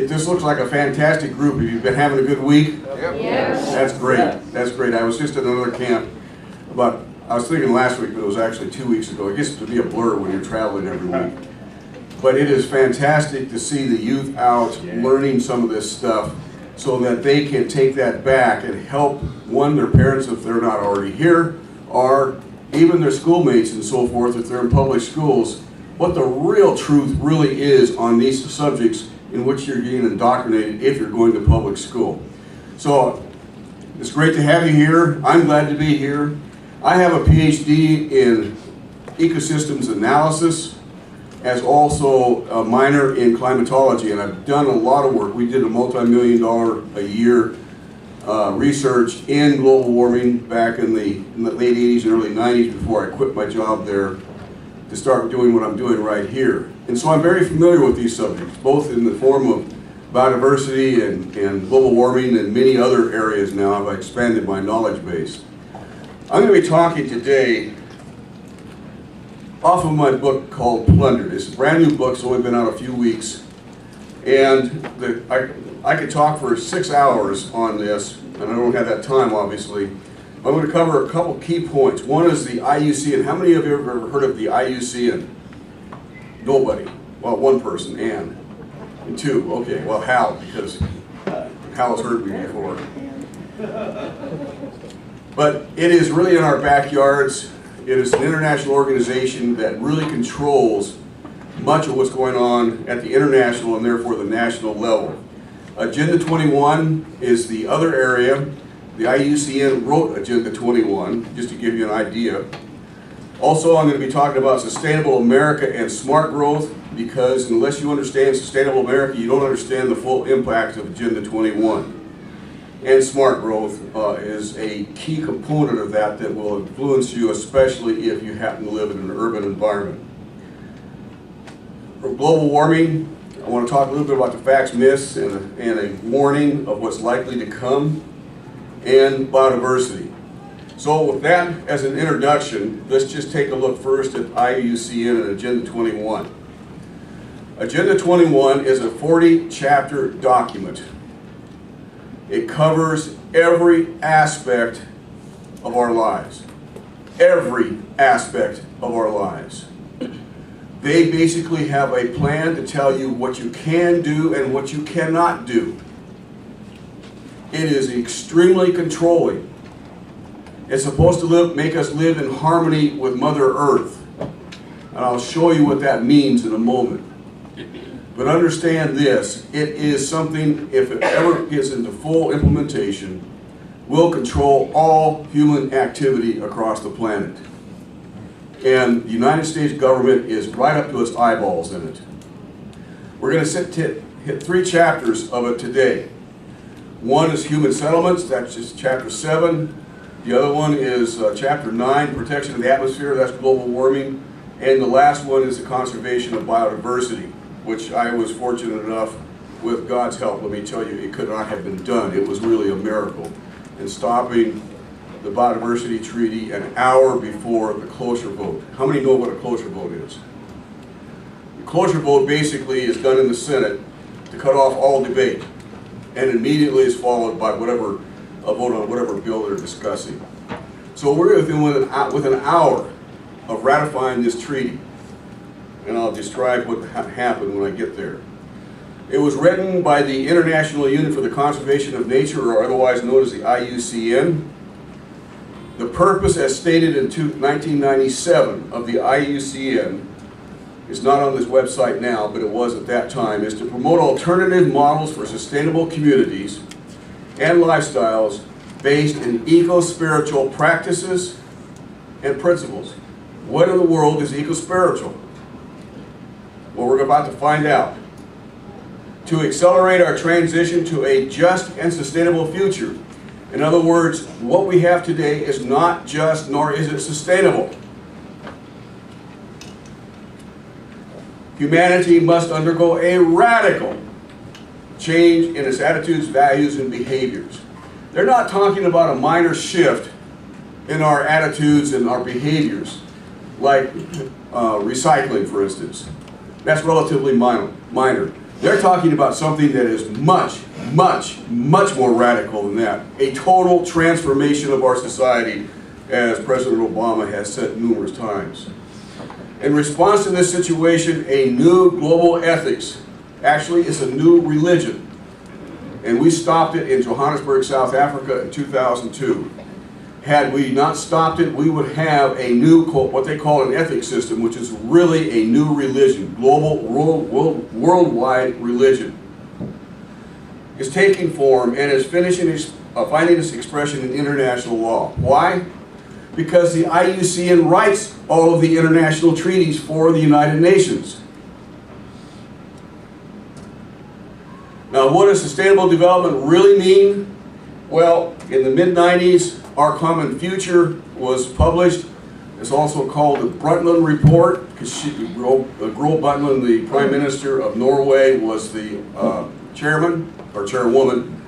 This looks like a fantastic group. Have you been having a good week? Yep. Yes. That's great. That's great. I was just at another camp, but I was thinking last week, but it was actually 2 weeks ago. It gets to be a blur when you're traveling every week. But it is fantastic to see the youth out learning some of this stuff so that they can take that back and help, one, their parents if they're not already here, or even their schoolmates and so forth if they're in public schools, what the real truth really is on these subjects in which you're getting indoctrinated if you're going to public school. So it's great to have you here. I'm glad to be here. I have a PhD in ecosystems analysis, as also a minor in climatology, and I've done a lot of work. We did a multi-million-dollar a year research in global warming back in the late 80s and early 90s before I quit my job there to start doing what I'm doing right here. And so I'm very familiar with these subjects, both in the form of biodiversity and global warming and many other areas now. I've expanded my knowledge base. I'm going to be talking today off of my book called Plundered. It's a brand new book, it's only been out a few weeks. And I could talk for 6 hours on this, and I don't have that time obviously. I'm going to cover a couple key points. One is the IUCN. How many of you have ever heard of the IUCN? Nobody. Well, one person, Ann. And two. Okay, well, Hal, because Hal's heard me before. But it is really in our backyards. It is an international organization that really controls much of what's going on at the international and therefore the national level. Agenda 21 is the other area. The IUCN wrote Agenda 21, just to give you an idea. Also, I'm going to be talking about sustainable America and smart growth, because unless you understand sustainable America, you don't understand the full impact of Agenda 21. And smart growth is a key component of that that will influence you, especially if you happen to live in an urban environment. For global warming, I want to talk a little bit about the facts, myths, and a warning of what's likely to come, and biodiversity. So with that as an introduction, let's just take a look first at IUCN and Agenda 21. Agenda 21 is a 40-chapter document. It covers every aspect of our lives. Every aspect of our lives. They basically have a plan to tell you what you can do and what you cannot do. It is extremely controlling. It's supposed to make us live in harmony with Mother Earth. And I'll show you what that means in a moment. But understand this, it is something, if it ever gets into full implementation, will control all human activity across the planet. And the United States government is right up to its eyeballs in it. We're going to hit 3 chapters of it today. One is human settlements, that's just chapter 7. The other one is chapter 9, protection of the atmosphere, that's global warming. And the last one is the conservation of biodiversity, which I was fortunate enough, with God's help, let me tell you, it could not have been done. It was really a miracle in stopping the biodiversity treaty an hour before the cloture vote. How many know what a cloture vote is? The cloture vote basically is done in the Senate to cut off all debate, and immediately is followed by a vote on whatever bill they're discussing. So we're within an hour of ratifying this treaty, and I'll describe what happened when I get there. It was written by the International Union for the Conservation of Nature, or otherwise known as the IUCN. The purpose, as stated in 1997 of the IUCN, is not on this website now, but it was at that time, is to promote alternative models for sustainable communities and lifestyles based in eco-spiritual practices and principles. What in the world is eco-spiritual? Well, we're about to find out. To accelerate our transition to a just and sustainable future. In other words, what we have today is not just, nor is it sustainable. Humanity must undergo a radical change in its attitudes, values, and behaviors. They're not talking about a minor shift in our attitudes and our behaviors, like recycling, for instance. That's relatively minor. They're talking about something that is much, much, much more radical than that. A total transformation of our society, as President Obama has said numerous times. In response to this situation, a new global ethics, actually it's a new religion, and we stopped it in Johannesburg, South Africa in 2002. Had we not stopped it, we would have a new, what they call an ethics system, which is really a new religion, global, worldwide religion. It's taking form and is finding its expression in international law. Why? Because the IUCN writes all of the international treaties for the United Nations. Now, what does sustainable development really mean? Well, in the mid-90s, Our Common Future was published. It's also called the Brundtland Report, because Gro Brundtland, the Prime Minister of Norway, was the chairman, or chairwoman.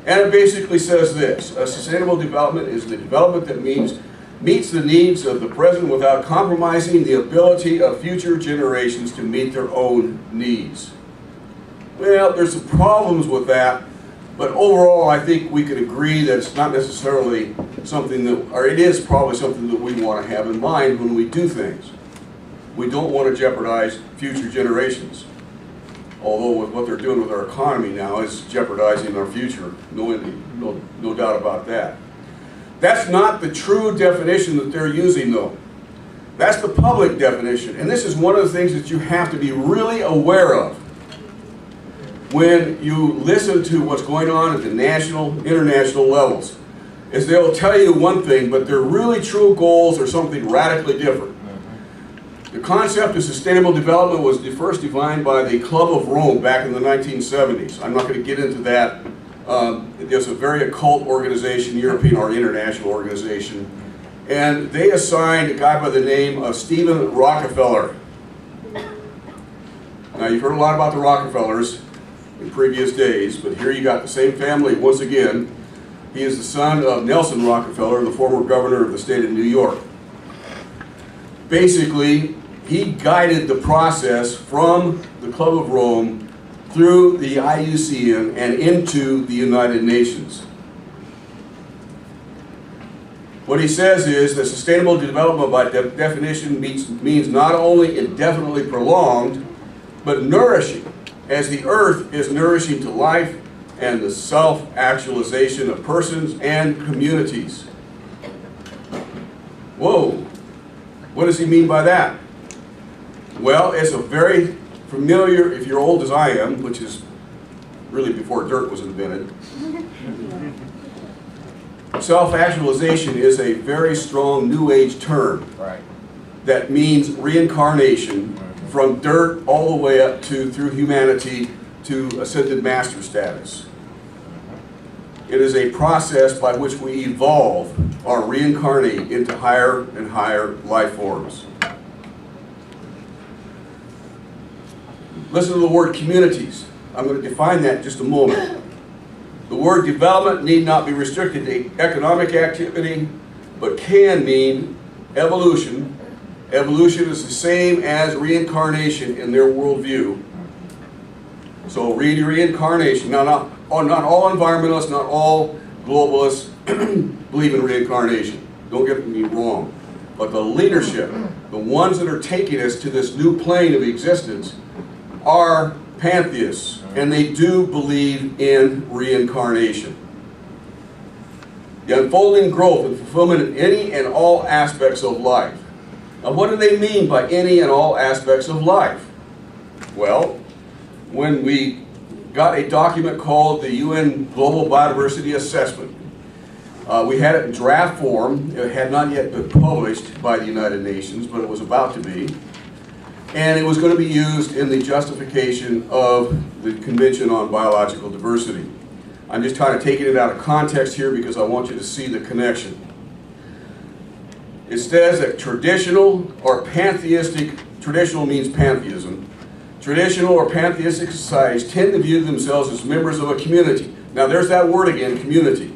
And it basically says this: a sustainable development is the development that meets the needs of the present without compromising the ability of future generations to meet their own needs. Well, there's some problems with that, but overall I think we could agree that it's not necessarily something that, or it is probably something that we want to have in mind when we do things. We don't want to jeopardize future generations. Although with what they're doing with our economy now, it's jeopardizing our future, no doubt about that. That's not the true definition that they're using, though. That's the public definition, and this is one of the things that you have to be really aware of when you listen to what's going on at the national, international levels, is they'll tell you one thing, but their really true goals are something radically different. The concept of sustainable development was first defined by the Club of Rome back in the 1970s. I'm not going to get into that. There's a very occult organization, European or international organization, and they assigned a guy by the name of Stephen Rockefeller. Now, you've heard a lot about the Rockefellers in previous days, but here you got the same family once again. He is the son of Nelson Rockefeller, the former governor of the state of New York. Basically, he guided the process from the Club of Rome through the IUCN and into the United Nations. What he says is that sustainable development by definition means not only indefinitely prolonged, but nourishing, as the earth is nourishing to life and the self-actualization of persons and communities. Whoa, what does he mean by that? Well, it's a very familiar, if you're old as I am, which is really before dirt was invented, self-actualization is a very strong New Age term that means reincarnation from dirt all the way up to, through humanity, to ascended master status. It is a process by which we evolve or reincarnate into higher and higher life forms. Listen to the word communities. I'm going to define that in just a moment. The word development need not be restricted to economic activity, but can mean evolution. Evolution is the same as reincarnation in their worldview. So read reincarnation. Now, not all environmentalists, not all globalists believe in reincarnation. Don't get me wrong. But the leadership, the ones that are taking us to this new plane of existence, are pantheists, and they do believe in reincarnation. The unfolding growth and fulfillment in any and all aspects of life. Now, what do they mean by any and all aspects of life? Well, when we got a document called the UN Global Biodiversity Assessment, we had it in draft form. It had not yet been published by the United Nations, but it was about to be. And it was going to be used in the justification of the Convention on Biological Diversity. I'm just kind of taking it out of context here because I want you to see the connection. It says that traditional or pantheistic, traditional means pantheism, traditional or pantheistic societies tend to view themselves as members of a community. Now there's that word again, community.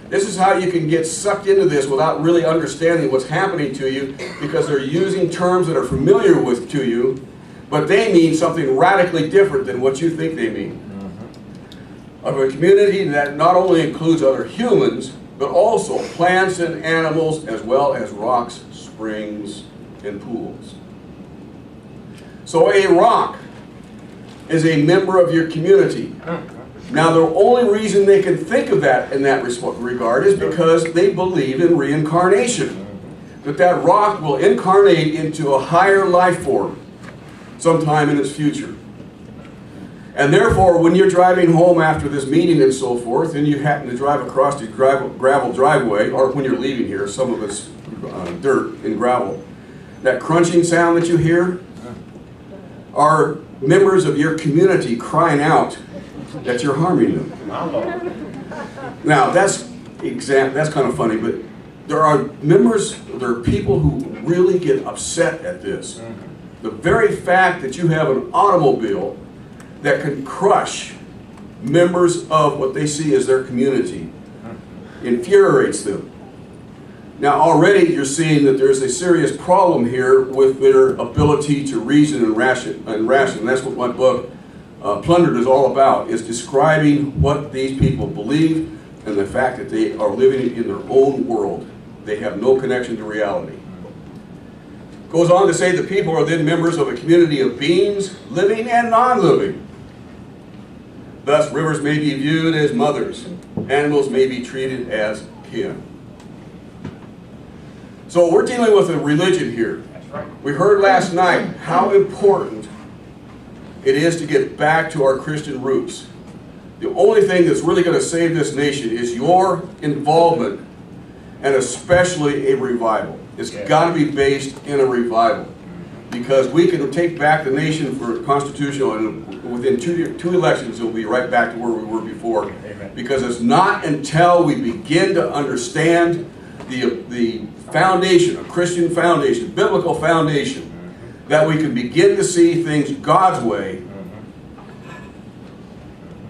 This is how you can get sucked into this without really understanding what's happening to you, because they're using terms that are familiar to you, but they mean something radically different than what you think they mean. Of a community that not only includes other humans, but also plants and animals, as well as rocks, springs, and pools. So a rock is a member of your community. Now, the only reason they can think of that in that regard is because they believe in reincarnation. That rock will incarnate into a higher life form sometime in its future. And therefore, when you're driving home after this meeting and so forth, and you happen to drive across the gravel driveway, or when you're leaving here, some of it's dirt and gravel, that crunching sound that you hear are members of your community crying out that you're harming them. Now, that's kind of funny, but there are people who really get upset at this. The very fact that you have an automobile that can crush members of what they see as their community infuriates them. Now already you're seeing that there's a serious problem here with their ability to reason and ration. And that's what my book, Plundered, is all about, is describing what these people believe and the fact that they are living in their own world. They have no connection to reality. Goes on to say the people are then members of a community of beings, living and non-living. Thus, rivers may be viewed as mothers. Animals may be treated as kin. So we're dealing with a religion here. That's right. We heard last night how important it is to get back to our Christian roots. The only thing that's really going to save this nation is your involvement, and especially a revival. It's got to be based in a revival, because we can take back the nation for constitutional, and within two elections it'll be right back to where we were before. Amen. Because it's not until we begin to understand the foundation, a Christian foundation, biblical foundation, that we can begin to see things God's way.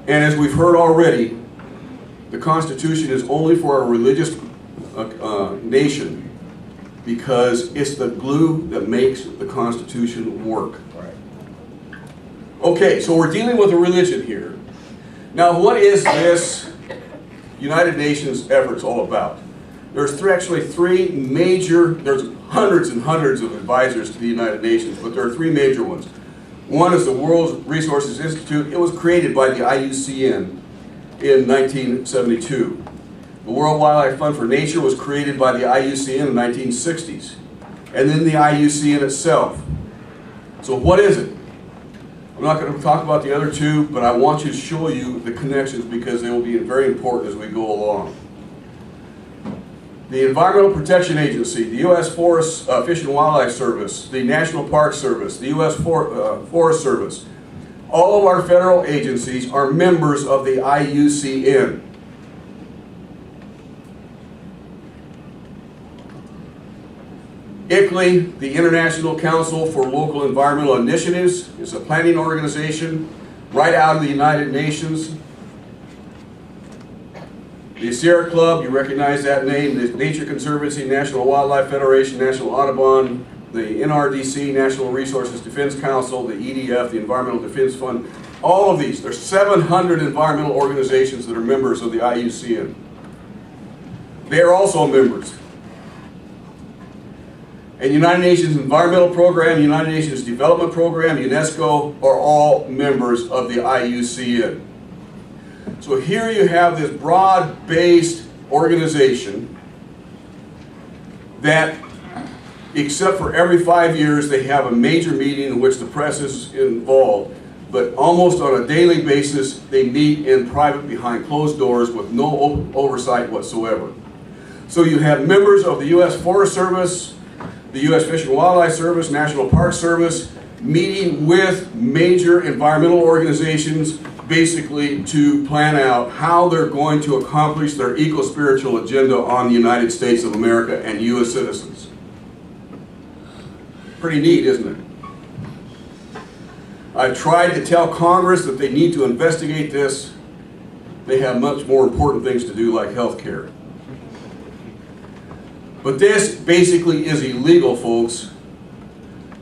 And as we've heard already, the Constitution is only for a religious nation, because it's the glue that makes the Constitution work. Right. Okay, so we're dealing with a religion here. Now, what is this United Nations efforts all about? There's three major, there's hundreds and hundreds of advisors to the United Nations, but there are three major ones. One is the World Resources Institute. It was created by the IUCN in 1972. The World Wildlife Fund for Nature was created by the IUCN in the 1960s. And then the IUCN itself. So what is it? I'm not going to talk about the other two, but I want to show you the connections, because they will be very important as we go along. The Environmental Protection Agency, the U.S. Forest, Fish and Wildlife Service, the National Park Service, the U.S. Forest Service, all of our federal agencies are members of the IUCN. ICLEI, the International Council for Local Environmental Initiatives, is a planning organization right out of the United Nations. The Sierra Club, you recognize that name, the Nature Conservancy, National Wildlife Federation, National Audubon, the NRDC, National Resources Defense Council, the EDF, the Environmental Defense Fund, all of these. There's 700 environmental organizations that are members of the IUCN. They are also members. And United Nations Environmental Program, United Nations Development Program, UNESCO are all members of the IUCN. So here you have this broad-based organization that, except for every 5 years, they have a major meeting in which the press is involved, but almost on a daily basis they meet in private behind closed doors with no oversight whatsoever. So you have members of the U.S. Forest Service, the U.S. Fish and Wildlife Service, National Park Service, meeting with major environmental organizations basically to plan out how they're going to accomplish their eco-spiritual agenda on the United States of America and U.S. citizens. Pretty neat, isn't it? I've tried to tell Congress that they need to investigate this. They have much more important things to do, like health care. But this basically is illegal, folks.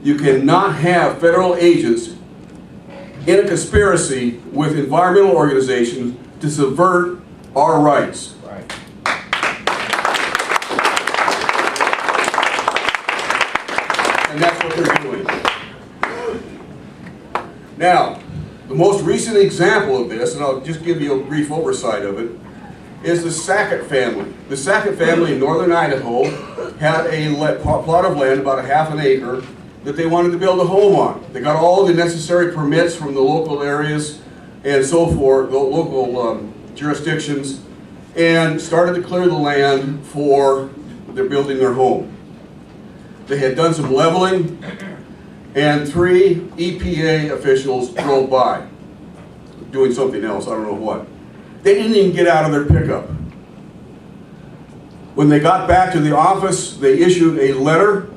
You cannot have federal agents in a conspiracy with environmental organizations to subvert our rights. Right. And that's what they're doing. Now, the most recent example of this, and I'll just give you a brief oversight of it, is the Sackett family. The Sackett family in northern Idaho had a plot of land, about a half an acre, that they wanted to build a home on. They got all the necessary permits from the local areas and so forth, the local jurisdictions, and started to clear the land for their building their home. They had done some leveling, and 3 EPA officials drove by, doing something else, I don't know what. They didn't even get out of their pickup. When they got back to the office, they issued a letter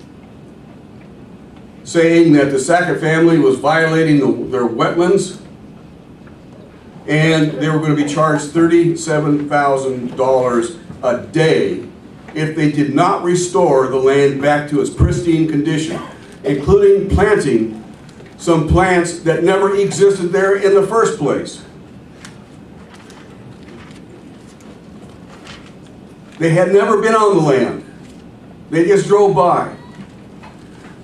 saying that the Sackett family was violating their wetlands, and they were going to be charged $37,000 a day if they did not restore the land back to its pristine condition, including planting some plants that never existed there in the first place. They had never been on the land. They just drove by.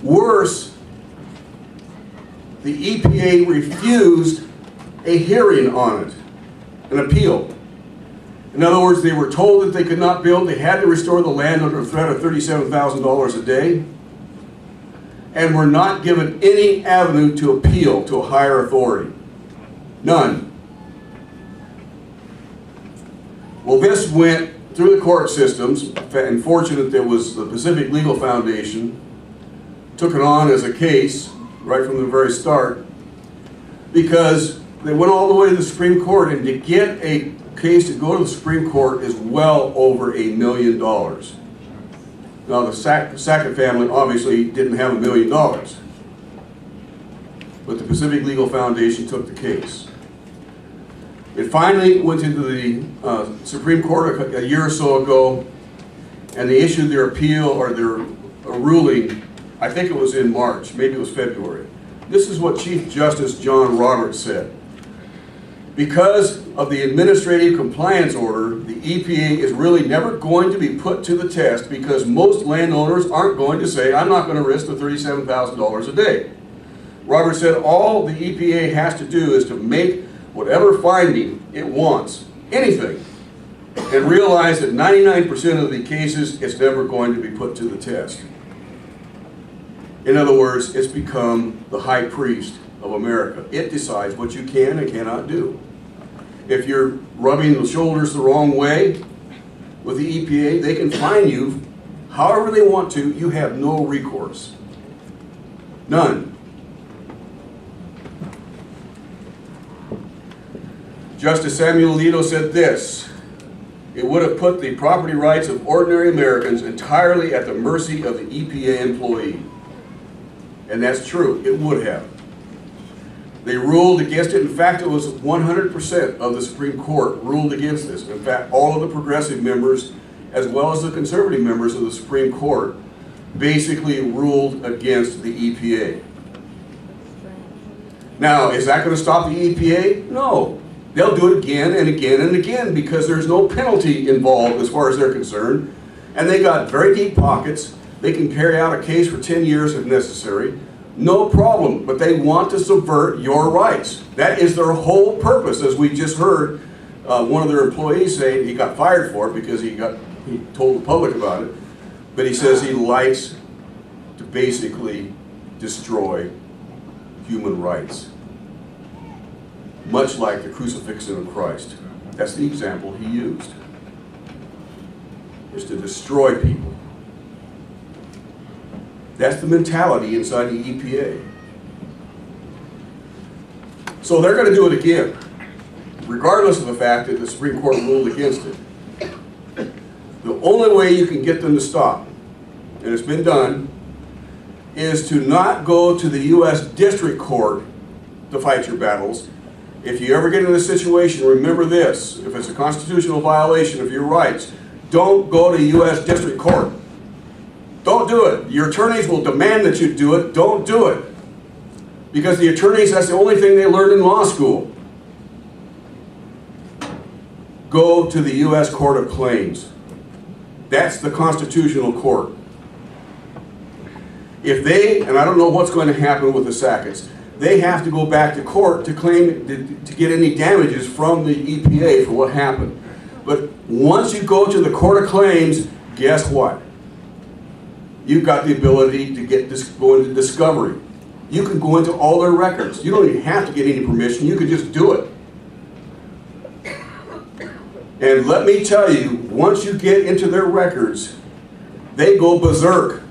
Worse, the EPA refused a hearing on it, an appeal. In other words, they were told that they could not build, they had to restore the land under threat of $37,000 a day, and were not given any avenue to appeal to a higher authority. None. Well, this went through the court systems, and fortunate there was the Pacific Legal Foundation, took it on as a case right from the very start, because they went all the way to the Supreme Court, and to get a case to go to the Supreme Court is well over $1 million. Now the Sackett family obviously didn't have $1 million, but the Pacific Legal Foundation took the case. It finally went into the Supreme Court a year or so ago, and they issued their appeal, or their ruling, I think it was in March, maybe it was February. This is what Chief Justice John Roberts said. Because of the administrative compliance order, the EPA is really never going to be put to the test, because most landowners aren't going to say, I'm not going to risk the $37,000 a day. Roberts said all the EPA has to do is to make whatever finding it wants, anything, and realize that 99% of the cases it's never going to be put to the test. In other words, it's become the high priest of America. It decides what you can and cannot do. If you're rubbing the shoulders the wrong way with the EPA, they can fine you however they want to. You have no recourse. None. Justice Samuel Alito said this: it would have put the property rights of ordinary Americans entirely at the mercy of the EPA employee. And that's true, it would have. They ruled against it. In fact, it was 100% of the Supreme Court ruled against this. In fact, all of the progressive members, as well as the conservative members of the Supreme Court, basically ruled against the EPA. Now, is that going to stop the EPA? No. They'll do it again and again and again, because there's no penalty involved as far as they're concerned. And they got very deep pockets. They can carry out a case for 10 years if necessary. No problem, but they want to subvert your rights. That is their whole purpose, as we just heard one of their employees say. He got fired for it because he told the public about it. But he says he likes to basically destroy human rights, much like the crucifixion of Christ. That's the example he used, is to destroy people. That's the mentality inside the EPA. So they're going to do it again, regardless of the fact that the Supreme Court ruled against it. The only way you can get them to stop, and it's been done, is to not go to the U.S. District Court to fight your battles. If you ever get in this situation, remember this: if it's a constitutional violation of your rights, don't go to U.S. District Court. Don't don't do it. Your attorneys will demand that you do it. Don't do it. Because the attorneys, that's the only thing they learned in law school. Go to the U.S. Court of Claims. That's the constitutional court. If they, and I don't know what's going to happen with the Sacketts, they have to go back to court to claim, to get any damages from the EPA for what happened. But once you go to the Court of Claims, guess what? You've got the ability to go into discovery. You can go into all their records. You don't even have to get any permission. You can just do it. And let me tell you, once you get into their records, they go berserk.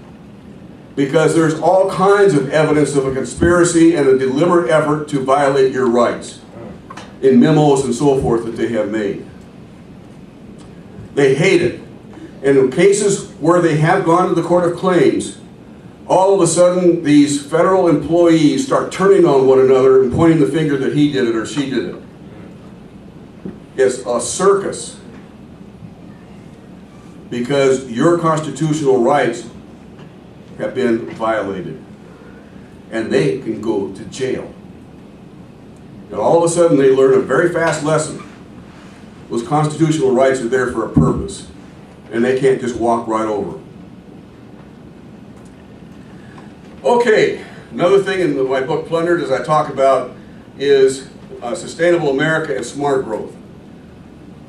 Because there's all kinds of evidence of a conspiracy and a deliberate effort to violate your rights in memos and so forth that they have made. They hate it. And in cases where they have gone to the Court of Claims, all of a sudden these federal employees start turning on one another and pointing the finger that he did it or she did it. It's a circus. Because your constitutional rights have been violated. And they can go to jail. And all of a sudden they learn a very fast lesson. Those constitutional rights are there for a purpose. And they can't just walk right over. Okay, another thing in my book Plundered, as I talk about, is Sustainable America and Smart Growth.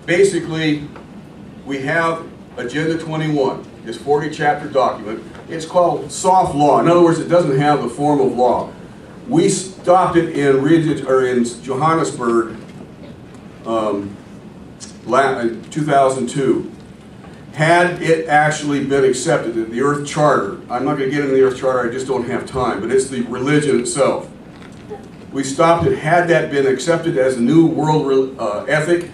Basically, we have Agenda 21, this 40-chapter document. It's called soft law. In other words, it doesn't have the form of law. We stopped it in Johannesburg in 2002. Had it actually been accepted, the Earth Charter, I'm not going to get into the Earth Charter, I just don't have time, but it's the religion itself. We stopped it. Had that been accepted as a new world ethic,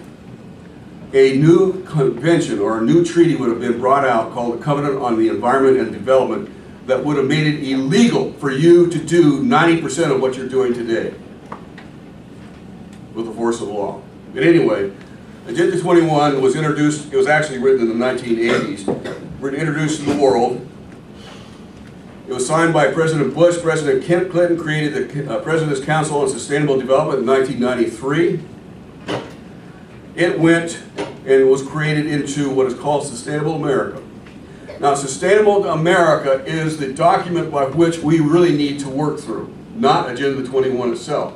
a new convention or a new treaty would have been brought out called the Covenant on the Environment and Development that would have made it illegal for you to do 90% of what you're doing today with the force of law. But anyway, Agenda 21 was introduced, it was actually written in the 1980s, introduced to the world. It was signed by President Bush. President Clinton created the President's Council on Sustainable Development in 1993. It went and was created into what is called Sustainable America. Now, Sustainable America is the document by which we really need to work through, not Agenda 21 itself.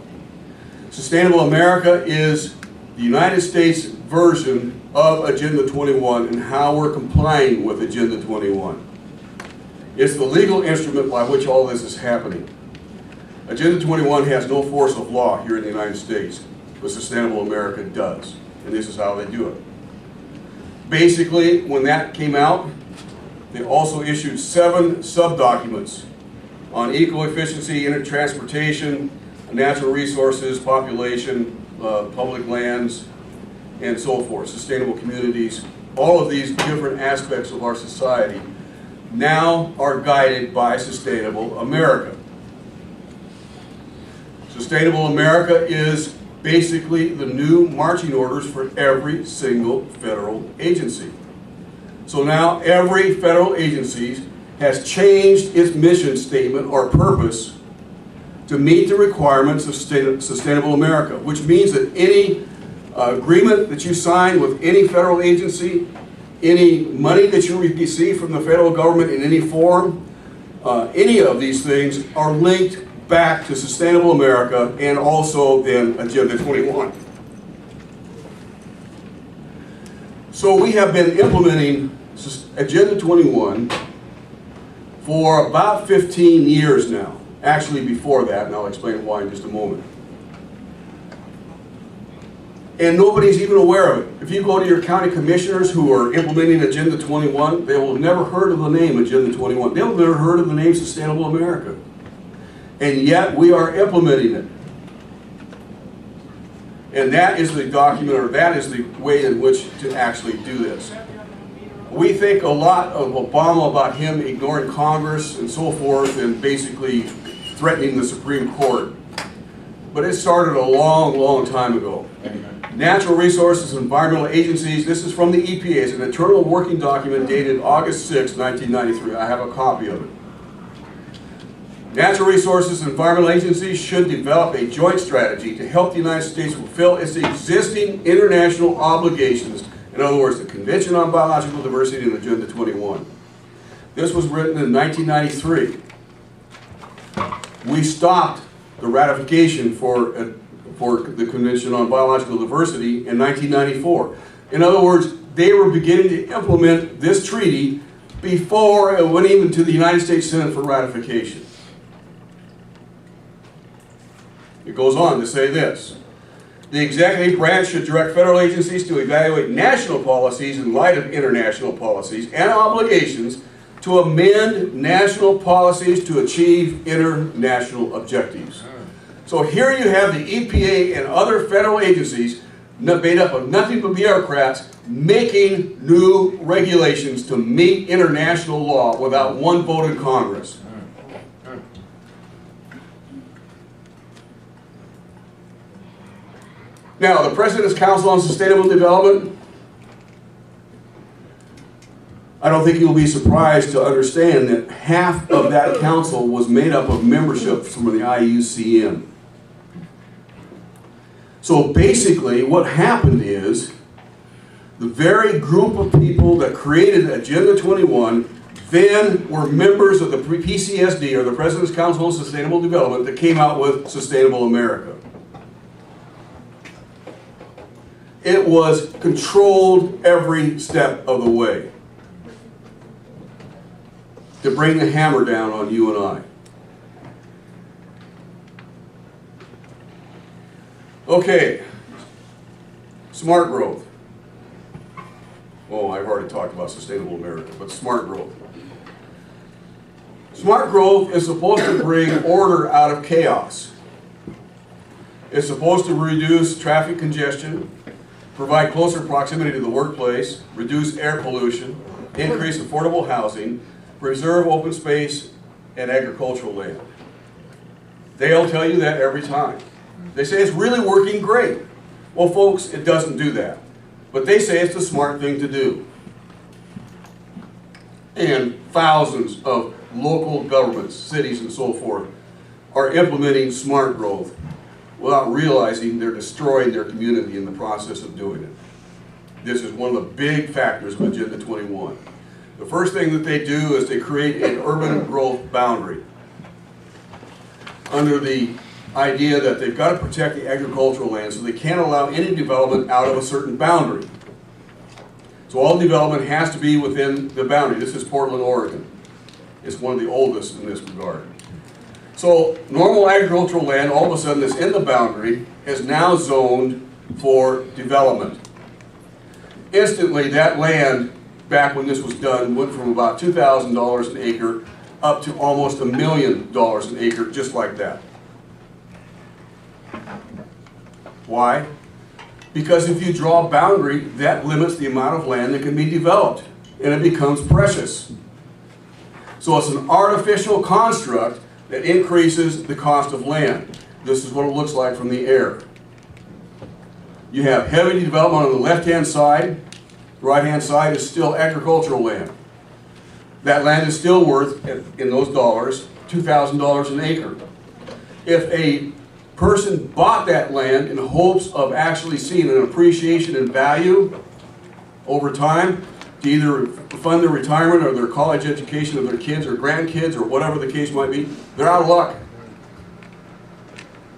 Sustainable America is the United States version of Agenda 21 and how we're complying with Agenda 21. It's the legal instrument by which all this is happening. Agenda 21 has no force of law here in the United States, but Sustainable America does, and this is how they do it. Basically, when that came out, they also issued 7 sub-documents on eco-efficiency, transportation, natural resources, population, public lands, and so forth, sustainable communities. All of these different aspects of our society now are guided by Sustainable America. Sustainable America is basically the new marching orders for every single federal agency. So now every federal agency has changed its mission statement or purpose to meet the requirements of Sustainable America, which means that any agreement that you sign with any federal agency, any money that you receive from the federal government in any form, any of these things are linked back to Sustainable America and also then Agenda 21. So we have been implementing Agenda 21 for about 15 years now. Actually before that, and I'll explain why in just a moment. And nobody's even aware of it. If you go to your county commissioners who are implementing Agenda 21, they will have never heard of the name Agenda 21. They'll have never heard of the name Sustainable America. And yet we are implementing it. And that is the document, or that is the way in which to actually do this. We think a lot of Obama about him ignoring Congress and so forth and basically threatening the Supreme Court. But it started a long, long time ago. Natural Resources and Environmental Agencies, this is from the EPA, it's an internal working document dated August 6, 1993. I have a copy of it. Natural Resources and Environmental Agencies should develop a joint strategy to help the United States fulfill its existing international obligations. In other words, the Convention on Biological Diversity and Agenda 21. This was written in 1993. We stopped the ratification for the Convention on Biological Diversity in 1994. In other words, they were beginning to implement this treaty before it went even to the United States Senate for ratification. It goes on to say this. The executive branch should direct federal agencies to evaluate national policies in light of international policies and obligations to amend national policies to achieve international objectives. So here you have the EPA and other federal agencies made up of nothing but bureaucrats making new regulations to meet international law without one vote in Congress. Now, the President's Council on Sustainable Development, I don't think you'll be surprised to understand that half of that council was made up of membership from the IUCN. So basically what happened is the very group of people that created Agenda 21 then were members of the PCSD, or the President's Council on Sustainable Development, that came out with Sustainable America. It was controlled every step of the way to bring the hammer down on you and I. Okay, smart growth. Oh, I've already talked about Sustainable America, but smart growth. Smart growth is supposed to bring order out of chaos. It's supposed to reduce traffic congestion, provide closer proximity to the workplace, reduce air pollution, increase affordable housing, preserve open space and agricultural land. They'll tell you that every time. They say it's really working great. Well, folks, it doesn't do that. But they say it's the smart thing to do. And thousands of local governments, cities and so forth, are implementing smart growth without realizing they're destroying their community in the process of doing it. This is one of the big factors of Agenda 21. The first thing that they do is they create an urban growth boundary under the idea that they've got to protect the agricultural land, so they can't allow any development out of a certain boundary. So all development has to be within the boundary. This is Portland, Oregon. It's one of the oldest in this regard. So normal agricultural land, all of a sudden, that's in the boundary, is now zoned for development. Instantly, that land, back when this was done, went from about $2,000 an acre up to almost $1 million an acre, just like that. Why? Because if you draw a boundary, that limits the amount of land that can be developed, and it becomes precious. So it's an artificial construct that increases the cost of land. This is what it looks like from the air. You have heavy development on the left-hand side. The right-hand side is still agricultural land. That land is still worth, in those dollars, $2,000 an acre. If a person bought that land in hopes of actually seeing an appreciation in value over time to either fund their retirement or their college education of their kids or grandkids or whatever the case might be, they're out of luck.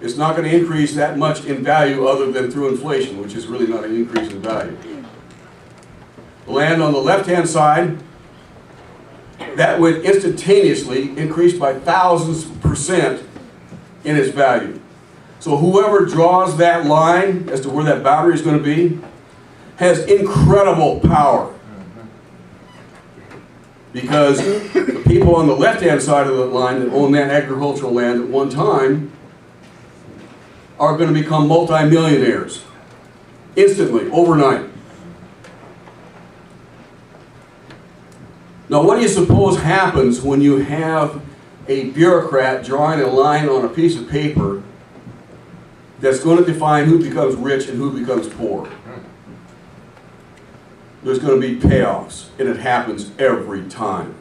It's not going to increase that much in value other than through inflation, which is really not an increase in value. The land on the left-hand side, that would instantaneously increase by thousands % in its value. So whoever draws that line as to where that boundary is going to be has incredible power. Because the people on the left-hand side of the line that own that agricultural land at one time are going to become multi-millionaires instantly, overnight. Now, what do you suppose happens when you have a bureaucrat drawing a line on a piece of paper that's going to define who becomes rich and who becomes poor. There's going to be payoffs, and it happens every time.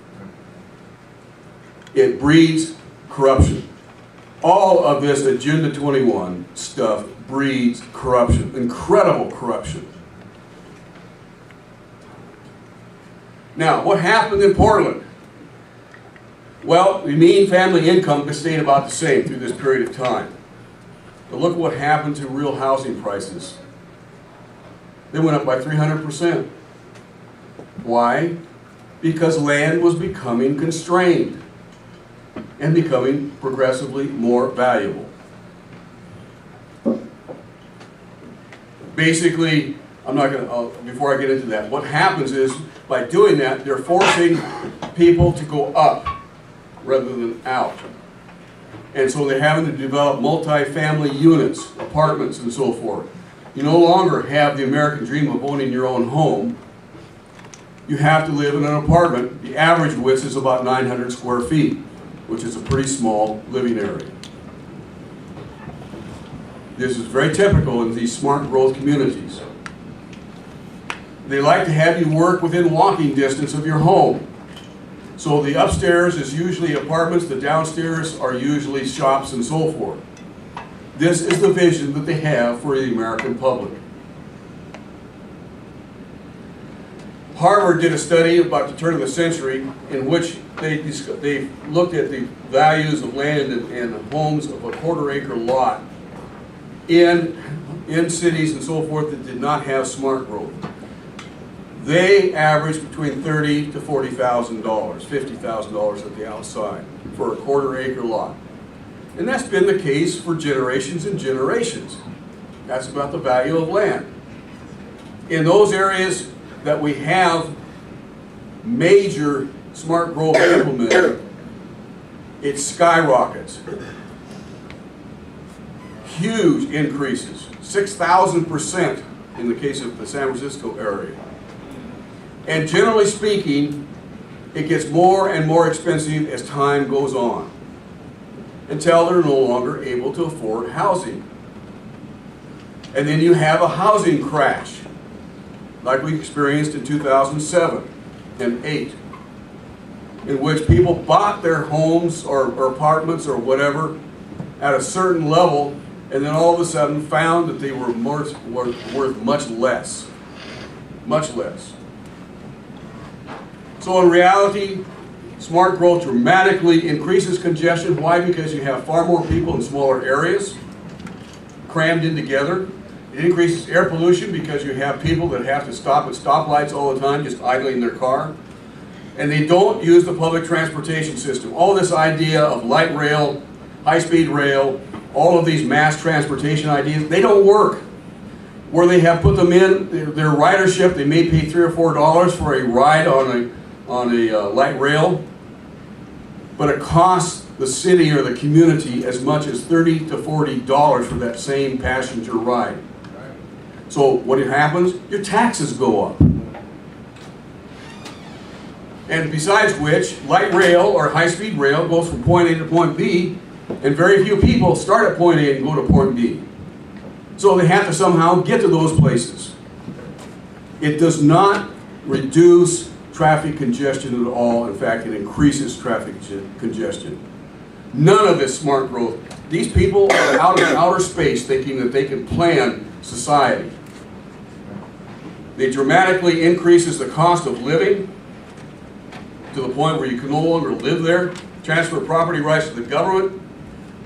It breeds corruption. All of this Agenda 21 stuff breeds corruption, incredible corruption. Now, what happened in Portland? Well, the mean family income stayed about the same through this period of time. But look what happened to real housing prices. They went up by 300%. Why? Because land was becoming constrained and becoming progressively more valuable. Basically, I'm not going to, before I get into that, what happens is, by doing that, they're forcing people to go up rather than out. And so they're having to develop multi-family units, apartments, and so forth. You no longer have the American dream of owning your own home. You have to live in an apartment. The average width is about 900 square feet, which is a pretty small living area. This is very typical in these smart growth communities. They like to have you work within walking distance of your home. So the upstairs is usually apartments, the downstairs are usually shops and so forth. This is the vision that they have for the American public. Harvard did a study about the turn of the century in which they looked at the values of land and homes of a quarter-acre lot in cities and so forth that did not have smart growth. They averaged between $30,000 to $40,000, $50,000 at the outside for a quarter-acre lot. And that's been the case for generations and generations. That's about the value of land. In those areas that we have major smart growth implemented, it skyrockets. Huge increases, 6,000% in the case of the San Francisco area. And generally speaking, it gets more and more expensive as time goes on, until they're no longer able to afford housing. And then you have a housing crash, like we experienced in 2007 and 2008, in which people bought their homes or apartments or whatever at a certain level, and then all of a sudden found that they were worth much less. Much less. So in reality, smart growth dramatically increases congestion. Why? Because you have far more people in smaller areas, crammed in together. It increases air pollution because you have people that have to stop at stoplights all the time, just idling their car. And they don't use the public transportation system. All this idea of light rail, high-speed rail, all of these mass transportation ideas, they don't work. Where they have put them in, their ridership, they may pay $3 or $4 for a ride on a light rail, but it costs the city or the community as much as $30 to $40 for that same passenger ride. So what happens? Your taxes go up. And besides which, light rail or high-speed rail goes from point A to point B, and very few people start at point A and go to point B. So they have to somehow get to those places. It does not reduce traffic congestion at all. In fact, it increases traffic congestion. None of this smart growth. These people are out in outer space thinking that they can plan society. It dramatically increases the cost of living to the point where you can no longer live there. Transfer property rights to the government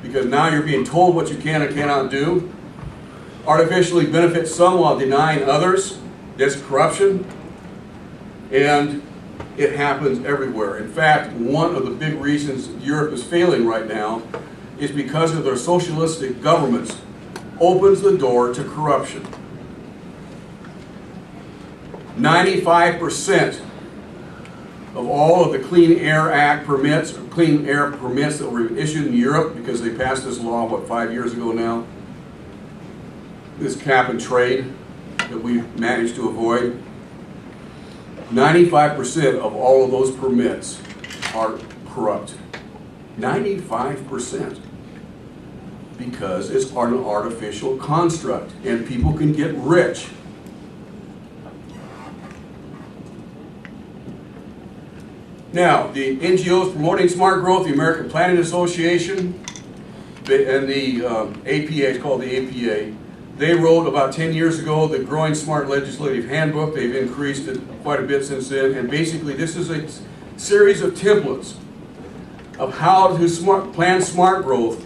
because now you're being told what you can and cannot do. Artificially benefit some while denying others. That's corruption. And it happens everywhere. In fact, one of the big reasons Europe is failing right now is because of their socialistic governments opens the door to corruption. 95% of all of the Clean Air Act permits, or clean air permits that were issued in Europe because they passed this law, what, 5 years ago now? This cap and trade that we managed to avoid. 95% of all of those permits are corrupt. 95%. because it's an artificial construct and people can get rich. Now, the NGOs promoting smart growth, the American Planning Association, and the APA, it's called the APA, they wrote about 10 years ago the Growing Smart Legislative Handbook. They've increased it quite a bit since then, and basically this is a series of templates of how to plan smart growth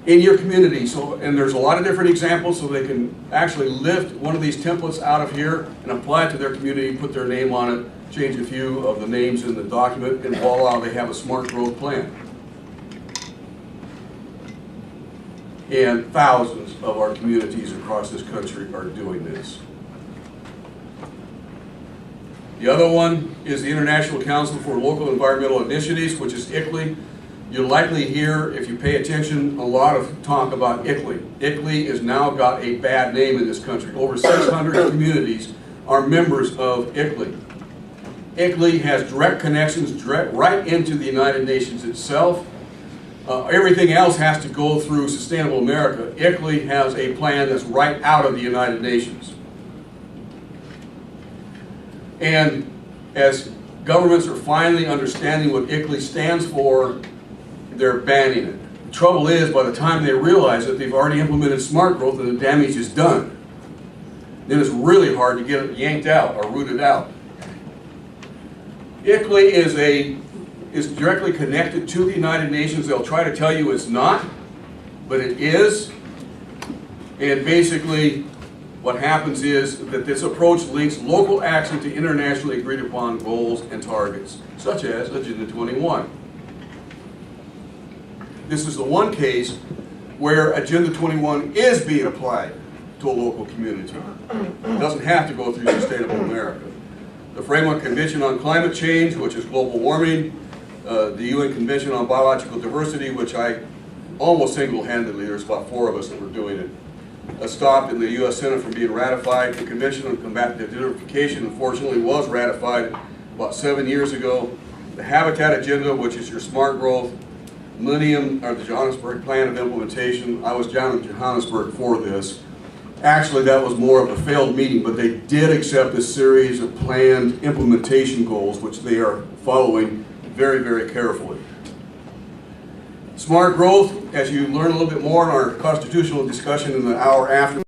in your community. So, and there's a lot of different examples, so they can actually lift one of these templates out of here and apply it to their community, put their name on it, change a few of the names in the document, and voila, they have a smart growth plan. And thousands of our communities across this country are doing this. The other one is the International Council for Local Environmental Initiatives, which is ICLEI. You'll likely hear, if you pay attention, a lot of talk about ICLEI. ICLEI has now got a bad name in this country. Over 600 communities are members of ICLEI. ICLEI has direct connections right into the United Nations itself. Everything else has to go through Sustainable America. ICLEI has a plan that's right out of the United Nations. And as governments are finally understanding what ICLEI stands for, they're banning it. The trouble is, by the time they realize that they've already implemented smart growth and the damage is done, then it's really hard to get it yanked out or rooted out. ICLEI is directly connected to the United Nations. They'll try to tell you it's not, but it is. And basically, what happens is that this approach links local action to internationally agreed upon goals and targets, such as Agenda 21. This is the one case where Agenda 21 is being applied to a local community. It doesn't have to go through Sustainable America. The Framework Convention on Climate Change, which is global warming, the UN Convention on Biological Diversity, which I almost single-handedly, there's about 4 of us that were doing it, stopped in the U.S. Senate from being ratified. The Convention on Combating Desertification, unfortunately, was ratified about 7 years ago. The Habitat Agenda, which is your smart growth, Millennium, or the Johannesburg Plan of Implementation. I was down in Johannesburg for this. Actually, that was more of a failed meeting, but they did accept a series of planned implementation goals, which they are following very, very carefully. Smart growth, as you learn a little bit more in our constitutional discussion in the hour after.